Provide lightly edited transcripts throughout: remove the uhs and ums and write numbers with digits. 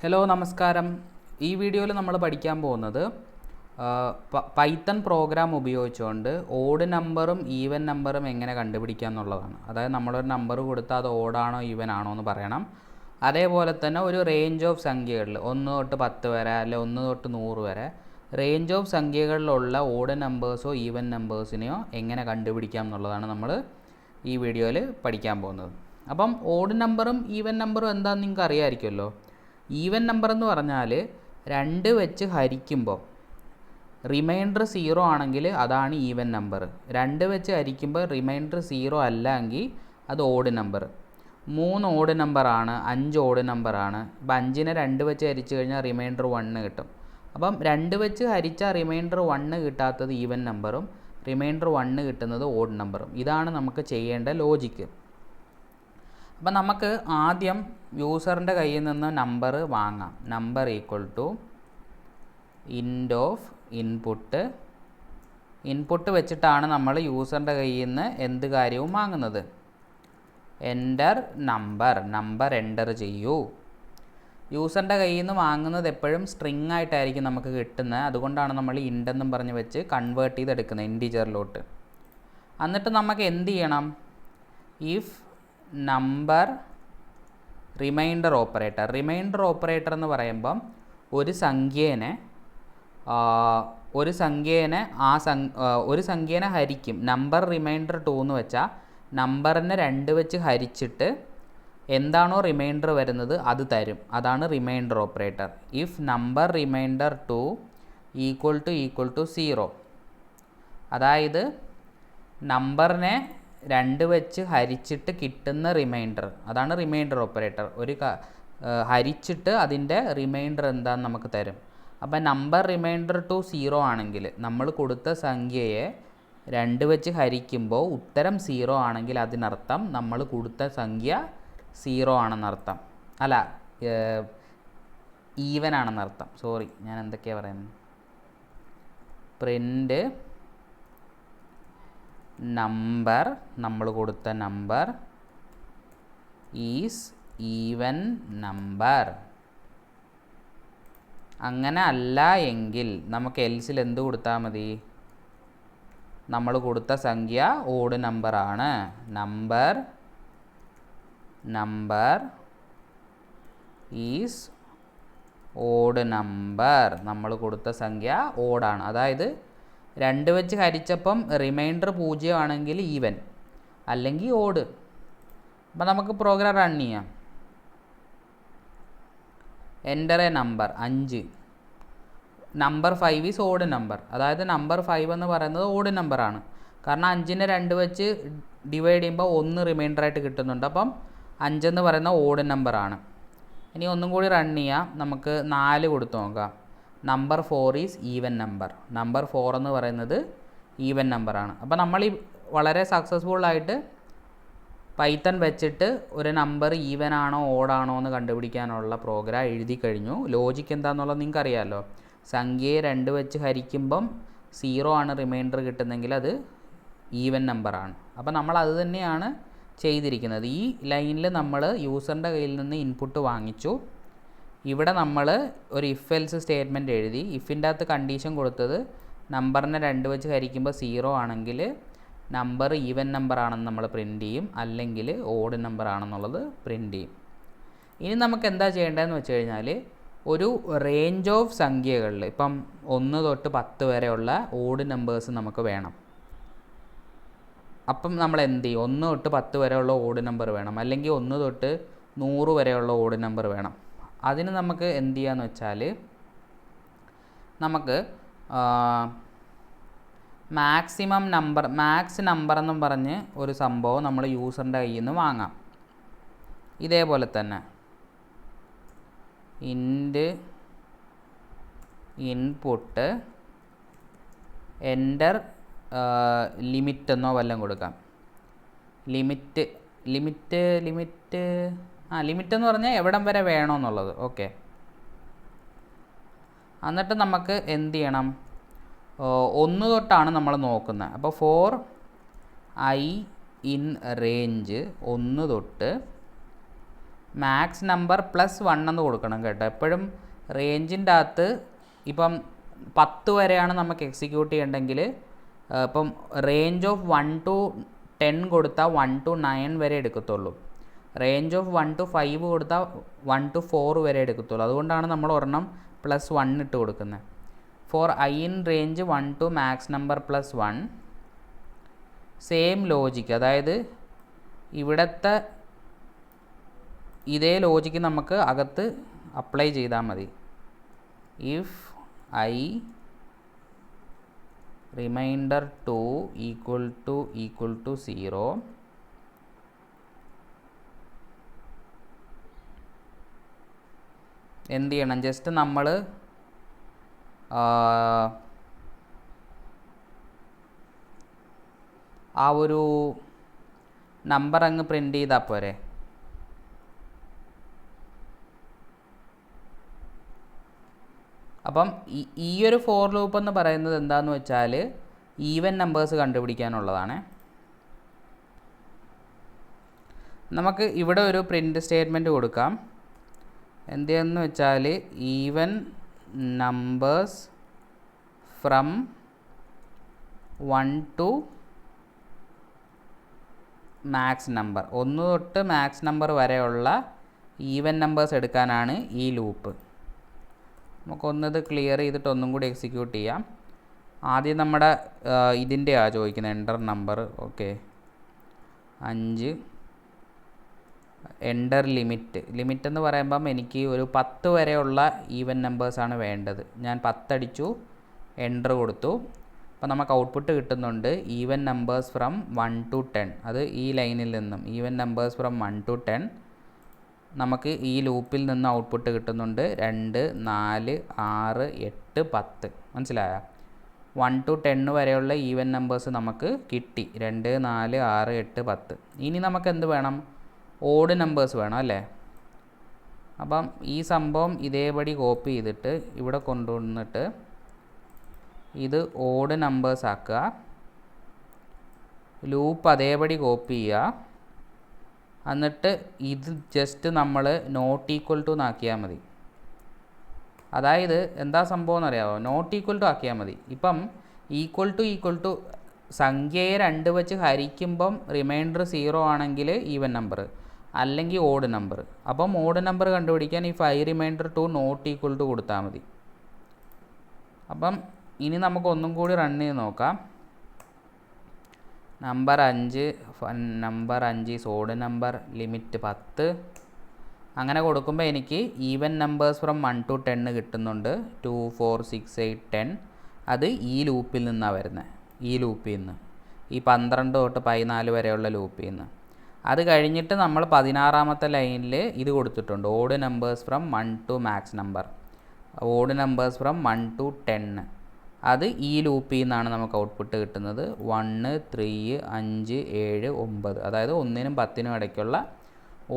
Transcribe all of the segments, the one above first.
Hello നമസ്കാരം. ഈ വീഡിയോയിൽ നമ്മൾ പഠിക്കാൻ പോകുന്നത് പൈത്തൺ പ്രോഗ്രാം ഉപയോഗിച്ചുകൊണ്ട് ഓഡ് നമ്പറും ഈവൻ നമ്പറും എങ്ങനെ കണ്ടുപിടിക്കുക എന്നുള്ളതാണ്. അതായത് നമ്മളൊരു നമ്പർ കൊടുത്താൽ അത് ഓഡാണോ ഈവൻ ആണോ എന്ന് പറയണം. അതേപോലെ തന്നെ ഒരു റേഞ്ച് ഓഫ് സംഖ്യകളിൽ 1 തൊട്ട് 10 വരെ അല്ലെ 1 തൊട്ട് 100 വരെ റേഞ്ച് ഓഫ് സംഖ്യകളിലുള്ള ഓഡ് നമ്പേഴ്സോ ഈവൻ നമ്പേഴ്സിനെയോ എങ്ങനെ കണ്ടുപിടിക്കാം എന്നുള്ളതാണ് നമ്മൾ ഈ വീഡിയോയിൽ പഠിക്കാൻ പോകുന്നത്. അപ്പം ഓഡ് നമ്പറും ഈവൻ നമ്പറും എന്താണെന്ന് നിങ്ങൾക്ക് അറിയാമായിരിക്കുമല്ലോ. ഈവൻ നമ്പർ എന്ന് പറഞ്ഞാൽ 2 വെച്ച് ഹരിക്കുമ്പോൾ റിമൈൻഡർ 0 ആണെങ്കിൽ അതാണ് ഈവൻ നമ്പർ. 2 വെച്ച് ഹരിക്കുമ്പോൾ റിമൈൻഡർ 0 അല്ല എങ്കിൽ അത് ഓഡ് നമ്പർ. 3 ഓഡ് നമ്പറാണ്, 5 ഓഡ് നമ്പറാണ്. ഇപ്പം 5നെ 2 വെച്ച് ഹരിച്ചു കഴിഞ്ഞാൽ റിമൈൻഡർ 1 കിട്ടും. അപ്പം 2 വെച്ച് ഹരിച്ചാൽ റിമൈൻഡർ 1 കിട്ടാത്തത് ഈവൻ നമ്പറും റിമൈൻഡർ 1 കിട്ടുന്നത് ഓഡ് നമ്പറും. ഇതാണ് നമുക്ക് ചെയ്യേണ്ട ലോജിക്ക്. അപ്പം നമുക്ക് ആദ്യം യൂസറിൻ്റെ കയ്യിൽ നിന്ന് നമ്പർ വാങ്ങാം. Number equal to int of input വെച്ചിട്ടാണ് നമ്മൾ യൂസറിൻ്റെ കയ്യിൽ നിന്ന് എന്ത് കാര്യവും വാങ്ങുന്നത്. എൻ്റർ നമ്പർ എൻ്റർ ചെയ്യൂ. യൂസറിൻ്റെ കയ്യിൽ നിന്ന് വാങ്ങുന്നത് എപ്പോഴും സ്ട്രിങ് ആയിട്ടായിരിക്കും നമുക്ക് കിട്ടുന്നത്. അതുകൊണ്ടാണ് നമ്മൾ ഇൻറ്റെന്നും പറഞ്ഞ് വെച്ച് കൺവേർട്ട് ചെയ്തെടുക്കുന്നത് ഇൻറ്റിജറിലോട്ട്. എന്നിട്ട് നമുക്ക് എന്ത് ചെയ്യണം? ഇഫ് നമ്പർ റിമൈൻഡർ ഓപ്പറേറ്റർ എന്ന് പറയുമ്പം ഒരു സംഖ്യേനെ ഹരിക്കും. നമ്പർ റിമൈൻഡർ 2 എന്ന് വെച്ചാൽ നമ്പറിനെ 2 വെച്ച് ഹരിച്ചിട്ട് എന്താണോ റിമൈൻഡർ വരുന്നത് അത് തരും. അതാണ് remainder operator. If number remainder 2 equal to 0, അതായത് നമ്പറിനെ 2 വെച്ച് ഹരിച്ചിട്ട് കിട്ടുന്ന റിമൈൻഡർ, അതാണ് റിമൈൻഡർ ഓപ്പറേറ്റർ. ഹരിച്ചിട്ട് അതിൻ്റെ റിമൈൻഡർ എന്താണെന്ന് നമുക്ക് തരും. അപ്പം നമ്പർ റിമൈൻഡർ 2 0 ആണെങ്കിൽ നമ്മൾ കൊടുത്ത സംഖ്യയെ 2 വെച്ച് ഹരിക്കുമ്പോൾ ഉത്തരം 0 ആണെങ്കിൽ അതിനർത്ഥം നമ്മൾ കൊടുത്ത സംഖ്യ 0 ആണെന്നർത്ഥം. അല്ല, ഈവൻ ആണെന്നർത്ഥം. സോറി, ഞാൻ എന്തൊക്കെയാണ് പറയുന്നത്. പ്രിൻ്റ് നമ്പർ, നമ്മൾ കൊടുത്ത നമ്പർ ഈസ് ഈവൻ നമ്പർ. അങ്ങനെ അല്ല എങ്കിൽ നമുക്ക് എൽസിൽ എന്ത് കൊടുത്താൽ മതി? നമ്മൾ കൊടുത്ത സംഖ്യ ഓഡ് നമ്പറാണ്. Number is odd number. നമ്മൾ കൊടുത്ത സംഖ്യ ഓഡാണ്. അതായത് 2 വെച്ച് ഹരിച്ചപ്പം റിമൈൻഡർ 0 ആണെങ്കിൽ ഈവൻ, അല്ലെങ്കിൽ ഓഡ്. അപ്പം നമുക്ക് പ്രോഗ്രാം റൺ ചെയ്യാം. Enter A number 5. Number 5 is odd number. അതായത് നമ്പർ 5 എന്ന് പറയുന്നത് ഓഡ് നമ്പറാണ്. കാരണം 5നെ 2 വെച്ച് ഡിവൈഡ് ചെയ്യുമ്പോൾ 1 റിമൈൻഡറായിട്ട് കിട്ടുന്നുണ്ട്. അപ്പം 5 എന്ന് പറയുന്ന ഓഡ് നമ്പറാണ്. ഇനി ഒന്നും കൂടി റൺ ചെയ്യാം. നമുക്ക് 4 കൊടുത്ത് നോക്കാം. Number 4 is even number. Number 4 എന്ന് പറയുന്നത് ഈവൻ നമ്പറാണ്. അപ്പോൾ നമ്മൾ ഈ വളരെ സക്സസ്ഫുള്ളായിട്ട് പൈത്തൺ വെച്ചിട്ട് ഒരു നമ്പർ ഈവൻ ആണോ ഓഡാണോ എന്ന് കണ്ടുപിടിക്കാനുള്ള പ്രോഗ്രാം എഴുതി കഴിഞ്ഞു. ലോജിക്ക് എന്താണെന്നുള്ളത് നിങ്ങൾക്ക് അറിയാമല്ലോ. സംഖ്യയെ 2 വെച്ച് ഹരിക്കുമ്പം 0 ആണ് റിമൈൻഡർ കിട്ടുന്നെങ്കിൽ അത് ഈവൻ നമ്പറാണ്. അപ്പോൾ നമ്മൾ അത് തന്നെയാണ് ചെയ്തിരിക്കുന്നത്. ഈ ലൈനിൽ നമ്മൾ യൂസറിൻ്റെ കയ്യിൽ നിന്ന് ഇൻപുട്ട് വാങ്ങിച്ചു. ഇവിടെ നമ്മൾ ഒരു ഇഫ് എൽസ് സ്റ്റേറ്റ്മെൻറ്റ് എഴുതി. ഇഫിൻ്റെ അകത്ത് കണ്ടീഷൻ കൊടുത്തത് നമ്പറിനെ 2 വെച്ച് ഹരിക്കുമ്പോൾ 0 ആണെങ്കിൽ നമ്പർ ഈവൻ നമ്പർ ആണെന്ന് നമ്മൾ പ്രിൻ്റ് ചെയ്യും, അല്ലെങ്കിൽ ഓഡ് നമ്പർ ആണെന്നുള്ളത് പ്രിൻ്റ് ചെയ്യും. ഇനി നമുക്ക് എന്താ ചെയ്യേണ്ടതെന്ന് വെച്ച് കഴിഞ്ഞാൽ ഒരു റേഞ്ച് ഓഫ് സംഖ്യകളിൽ ഇപ്പം 1 തൊട്ട് 10 വരെയുള്ള ഓഡ് നമ്പേഴ്സ് നമുക്ക് വേണം. അപ്പം നമ്മൾ എന്ത് ചെയ്യും? 1 തൊട്ട് 10 വരെയുള്ള ഓഡ് നമ്പർ വേണം, അല്ലെങ്കിൽ 1 തൊട്ട് 100 വരെയുള്ള ഓഡ് നമ്പർ വേണം. അതിന് നമുക്ക് എന്ത് ചെയ്യാന്ന് വെച്ചാൽ നമുക്ക് മാക്സ് നമ്പർ എന്നും പറഞ്ഞ് ഒരു സംഭവം നമ്മൾ യൂസറിൻ്റെ കയ്യിൽ നിന്ന് വാങ്ങാം. ഇതേപോലെ തന്നെ ഇൻപുട്ട് എൻ്റർ ലിമിറ്റ് എന്നോ വല്ലതും കൊടുക്കാം. ലിമിറ്റ് എന്ന് പറഞ്ഞാൽ എവിടം വരെ വേണമെന്നുള്ളത്. ഓക്കെ. എന്നിട്ട് നമുക്ക് എന്ത് ചെയ്യണം? 1 തൊട്ടാണ് നമ്മൾ നോക്കുന്നത്. അപ്പോൾ ഫോർ i ഇൻ റേഞ്ച് 1 തൊട്ട് മാക്സ് നമ്പർ പ്ലസ് 1 എന്ന് കൊടുക്കണം കേട്ടോ. എപ്പോഴും റേഞ്ചിൻ്റെ അകത്ത് ഇപ്പം 10 വരെയാണ് നമുക്ക് എക്സിക്യൂട്ട് ചെയ്യേണ്ടെങ്കിൽ ഇപ്പം റേഞ്ച് ഓഫ് 1 to 10 കൊടുത്താൽ 1 to 9 വരെ എടുക്കത്തുള്ളൂ. റേഞ്ച് ഓഫ് 1 to 5 കൊടുത്താൽ 1 to 4 വരെ എടുക്കത്തുള്ളൂ. അതുകൊണ്ടാണ് നമ്മൾ ഒരെണ്ണം +1 ഇട്ട് കൊടുക്കുന്നത്. For I in range 1 to max number +1 same logic, അതായത് ഇവിടുത്തെ ഇതേ ലോജിക്ക് നമുക്ക് അകത്ത് അപ്ലൈ ചെയ്താൽ മതി. If I remainder 2 equal to 0 എന്ത് ചെയ്യണം, ജസ്റ്റ് നമ്മൾ ആ ഒരു നമ്പർ അങ്ങ് പ്രിൻ്റ് ചെയ്താൽ പോരെ. അപ്പം ഈ ഒരു ഫോർ ലൂപ്പ് എന്ന് പറയുന്നത് എന്താണെന്ന് വെച്ചാൽ ഈവൻ നമ്പേഴ്സ് കണ്ടുപിടിക്കാനുള്ളതാണ്. നമുക്ക് ഇവിടെ ഒരു പ്രിൻ്റ് സ്റ്റേറ്റ്മെൻറ്റ് കൊടുക്കാം. എന്തെന്ന് വെച്ചാൽ even numbers from 1 to max number, 1 തൊട്ട് മാക്സ് നമ്പർ വരെയുള്ള ഈവൻ നമ്പേഴ്സ് എടുക്കാനാണ് ഈ ലൂപ്പ്. നമുക്കൊന്നത് ക്ലിയർ ചെയ്തിട്ട് ഒന്നും കൂടി എക്സിക്യൂട്ട് ചെയ്യാം. ആദ്യം നമ്മുടെ ഇതിൻ്റെയാണ് ചോദിക്കുന്നത്, enter number. Okay, 5 enter limit എന്ന് പറയുമ്പം എനിക്ക് ഒരു 10 വരെയുള്ള ഈവൻ നമ്പേഴ്സാണ് വേണ്ടത്. ഞാൻ 10 അടിച്ചു, എൻ്റർ കൊടുത്തു. അപ്പോൾ നമുക്ക് ഔട്ട്പുട്ട് കിട്ടുന്നുണ്ട് ഈവൻ നമ്പേഴ്സ് ഫ്രം 1 to 10. അത് ഈ ലൈനിൽ നിന്നും ഈവൻ നമ്പേഴ്സ് ഫ്രം 1 to 10 നമുക്ക് ഈ ലൂപ്പിൽ നിന്ന് ഔട്ട്പുട്ട് കിട്ടുന്നുണ്ട്. 2, 4, 6, 8, 10. മനസ്സിലായോ? 1 to 10 വരെയുള്ള ഈവൻ നമ്പേഴ്സ് നമുക്ക് കിട്ടി. 2, 4, 6, 8, 10. ഇനി നമുക്ക് എന്ത് വേണം? ഓഡ് നമ്പേഴ്സ് വേണം അല്ലേ? അപ്പം ഈ സംഭവം ഇതേപടി കോപ്പി ചെയ്തിട്ട് ഇവിടെ കൊണ്ടുവന്നിട്ട് ഇത് ഓഡ് നമ്പേഴ്സ് ആക്കുക. ലൂപ്പ് അതേപടി കോപ്പി ചെയ്യുക. എന്നിട്ട് ഇത് ജസ്റ്റ് നമ്മൾ നോട്ട് ഈക്വൽ ടു എന്നാക്കിയാൽ മതി. അതായത് എന്താ സംഭവം എന്നറിയാമോ? നോട്ട് ഈക്വൽ ടു ആക്കിയാൽ മതി. ഇപ്പം ഈക്വൽ ടു സംഖ്യയെ 2 വെച്ച് ഹരിക്കുമ്പം റിമൈൻഡർ 0 ആണെങ്കിൽ ഈവൻ നമ്പർ, അല്ലെങ്കിൽ ഓഡ് നമ്പർ. അപ്പം ഓഡ് നമ്പർ കണ്ടുപിടിക്കാൻ ഈ 5 റിമൈൻഡർ 2 നോട്ട് ഈക്വൽ ടു കൊടുത്താൽ മതി. അപ്പം ഇനി നമുക്ക് ഒന്നും കൂടി റൺ ചെയ്ത് നോക്കാം. Number 5 is odd number, limit 10. അങ്ങനെ കൊടുക്കുമ്പോൾ എനിക്ക് ഈവൻ നമ്പേഴ്സ് ഫ്രം 1 to 10 കിട്ടുന്നുണ്ട്. 2, 4, 6, 8, 10. അത് ഈ ലൂപ്പിൽ നിന്നാണ് വരുന്നത്. ഈ ലൂപ്പിൽ നിന്ന്, ഈ 12 തൊട്ട് 14 വരെയുള്ള ലൂപ്പിൽ നിന്ന്. അത് കഴിഞ്ഞിട്ട് നമ്മൾ 16ാമത്തെ ലൈനിൽ ഇത് കൊടുത്തിട്ടുണ്ട്, odd numbers from 1 to max number, odd numbers from 1 to 10. അത് ഈ ലൂപ്പിൽ നിന്നാണ് നമുക്ക് ഔട്ട്പുട്ട് കിട്ടുന്നത്. 1, 3, 5, 7, 9. അതായത് 1നും 10നും ഇടയ്ക്കുള്ള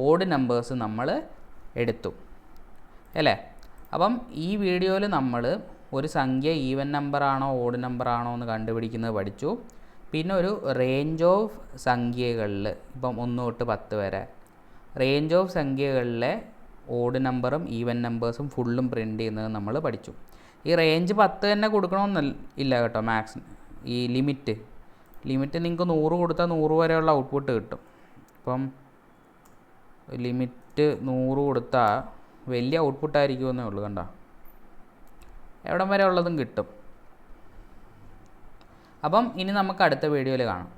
ഓഡ് നമ്പേഴ്സ് നമ്മൾ എടുത്തു അല്ലേ? അപ്പം ഈ വീഡിയോയിൽ നമ്മൾ ഒരു സംഖ്യ ഈവൻ നമ്പറാണോ ഓഡ് നമ്പറാണോ എന്ന് കണ്ടുപിടിക്കുന്നത് പഠിച്ചു. പിന്നെ ഒരു റേഞ്ച് ഓഫ് സംഖ്യകളിൽ, ഇപ്പം 1 തൊട്ട് 10 വരെ റേഞ്ച് ഓഫ് സംഖ്യകളിലെ ഓഡ് നമ്പറും ഈവൻ നമ്പേഴ്സും ഫുള്ളും പ്രിൻ്റ് ചെയ്യുന്നത് നമ്മൾ പഠിച്ചു. ഈ റേഞ്ച് 10 തന്നെ കൊടുക്കണമെന്നില്ല ഇല്ല കേട്ടോ. മാക്സ് ഈ ലിമിറ്റ് നിങ്ങൾക്ക് 100 കൊടുത്താൽ 100 വരെയുള്ള ഔട്ട്പുട്ട് കിട്ടും. ഇപ്പം ലിമിറ്റ് 100 കൊടുത്താൽ വലിയ ഔട്ട്പുട്ടായിരിക്കുമെന്നേ ഉള്ളൂ. കണ്ടോ, എവിടം വരെ ഉള്ളതും കിട്ടും. അപ്പം ഇനി നമുക്ക് അടുത്ത വീഡിയോയിൽ കാണാം.